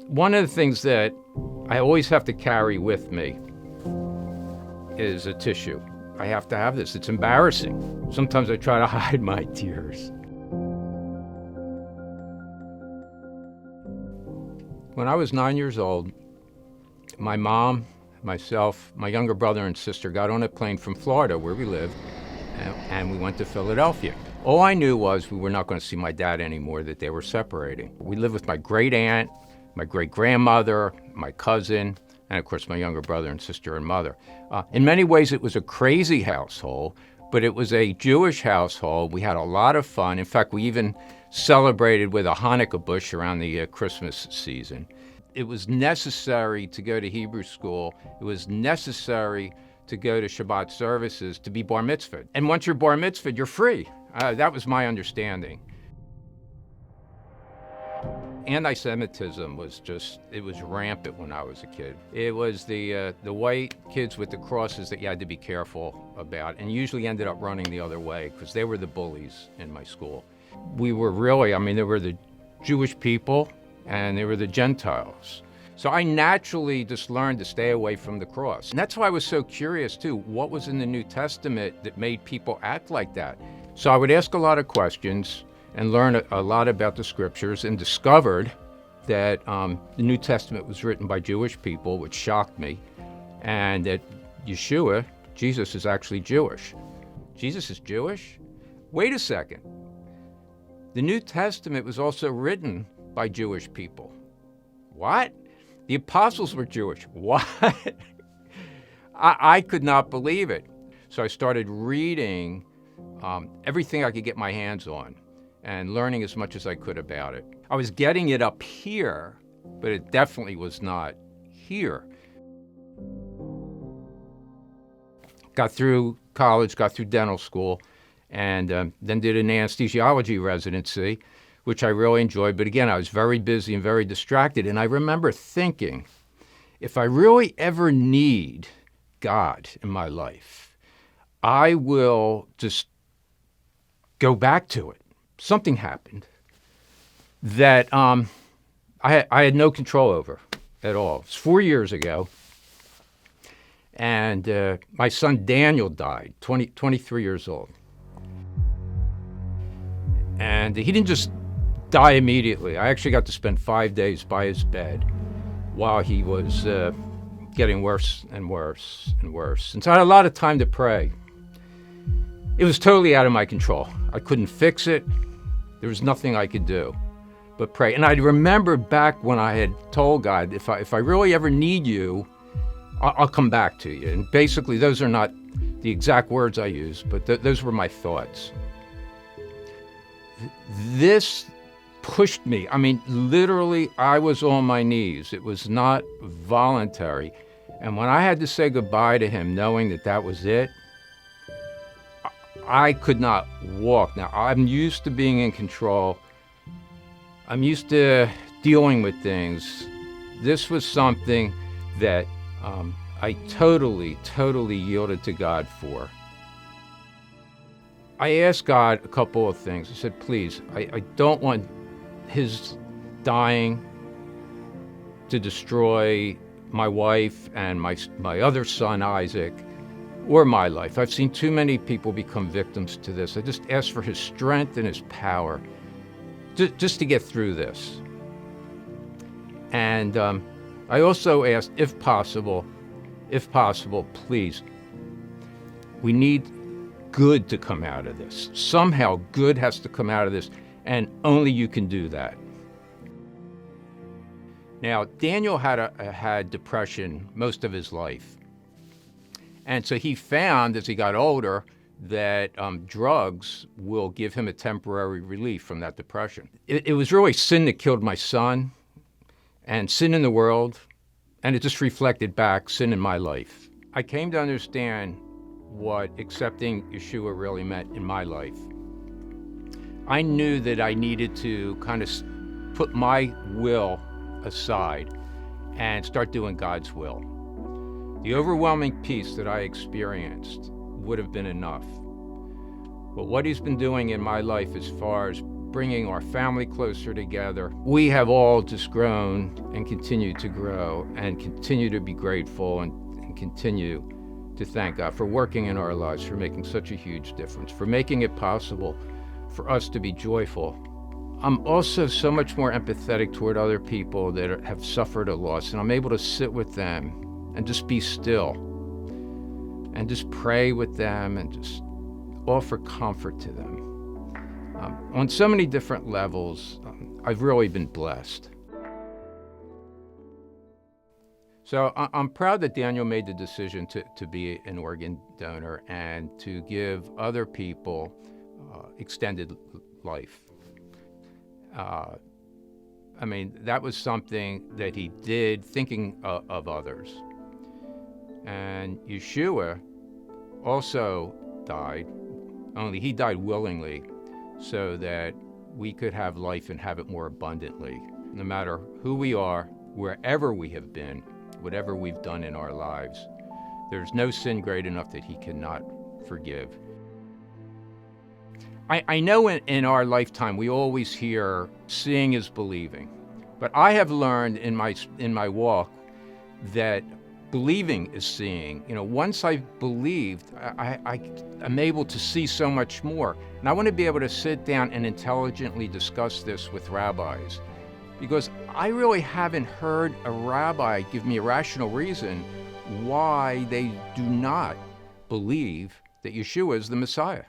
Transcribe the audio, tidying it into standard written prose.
One of the things that I always have to carry with me is a tissue. I have to have this. It's embarrassing. Sometimes I try to hide my tears. When I was 9 years old, my mom, myself, my younger brother and sister got on a plane from Florida, where we live, and we went to Philadelphia. All I knew was we were not going to see my dad anymore, that they were separating. We lived with my great aunt, my great grandmother, my cousin, and of course my younger brother and sister and mother. In many ways it was a crazy household, but it was a Jewish household. We had a lot of fun. In fact, we even celebrated with a Hanukkah bush around the Christmas season. It was necessary to go to Hebrew school. It was necessary to go to Shabbat services to be bar mitzvahed. And once you're bar mitzvahed, you're free. That was my understanding. Anti-Semitism was it was rampant when I was a kid. It was the white kids with the crosses that you had to be careful about, and usually ended up running the other way because they were the bullies in my school. We were really, there were the Jewish people and there were the Gentiles. So I naturally just learned to stay away from the cross. And that's why I was so curious too, what was in the New Testament that made people act like that? So I would ask a lot of questions and learn a lot about the scriptures, and discovered that the New Testament was written by Jewish people, which shocked me, and that Yeshua, Jesus, is actually Jewish. Jesus is Jewish? Wait a second. The New Testament was also written by Jewish people. What? The apostles were Jewish. What? I could not believe it. So I started reading everything I could get my hands on and learning as much as I could about it. I was getting it up here, but it definitely was not here. Got through college, got through dental school, and then did an anesthesiology residency, which I really enjoyed. But again, I was very busy and very distracted. And I remember thinking, if I really ever need God in my life, I will just go back to it. Something happened that I had no control over at all. It was 4 years ago, and my son Daniel died, 23 years old. And he didn't just die immediately. I actually got to spend 5 days by his bed while he was getting worse and worse and worse. And so I had a lot of time to pray. It was totally out of my control. I couldn't fix it. There was nothing I could do but pray. And I remember back when I had told God, if I really ever need you, I'll come back to you. And basically, those are not the exact words I used, but those were my thoughts. This pushed me. Literally, I was on my knees. It was not voluntary. And when I had to say goodbye to him, knowing that that was it, I could not walk. Now, I'm used to being in control. I'm used to dealing with things. This was something that I totally yielded to God for. I asked God a couple of things. I said, please, I don't want his dying to destroy my wife and my other son, Isaac, or my life. I've seen too many people become victims to this. I just ask for his strength and his power just to get through this. And I also asked, if possible, please, we need good to come out of this. Somehow good has to come out of this, and only you can do that. Now, Daniel had depression most of his life. And so he found, as he got older, that drugs will give him a temporary relief from that depression. It was really sin that killed my son, and sin in the world, and it just reflected back sin in my life. I came to understand what accepting Yeshua really meant in my life. I knew that I needed to kind of put my will aside and start doing God's will. The overwhelming peace that I experienced would have been enough. But what he's been doing in my life as far as bringing our family closer together. We have all just grown and continue to grow and continue to be grateful and continue to thank God for working in our lives, for making such a huge difference, for making it possible for us to be joyful. I'm also so much more empathetic toward other people that have suffered a loss, and I'm able to sit with them and just be still and just pray with them and just offer comfort to them. On so many different levels, I've really been blessed. So I'm proud that Daniel made the decision to be an organ donor and to give other people extended life. I mean, that was something that he did thinking of others. And Yeshua also died, only he died willingly so that we could have life and have it more abundantly. No matter who we are, wherever we have been, whatever we've done in our lives, there's no sin great enough that he cannot forgive. I know in our lifetime we always hear seeing is believing, but I have learned in my walk that believing is seeing. Once I've believed, I'm able to see so much more. And I want to be able to sit down and intelligently discuss this with rabbis, because I really haven't heard a rabbi give me a rational reason why they do not believe that Yeshua is the Messiah.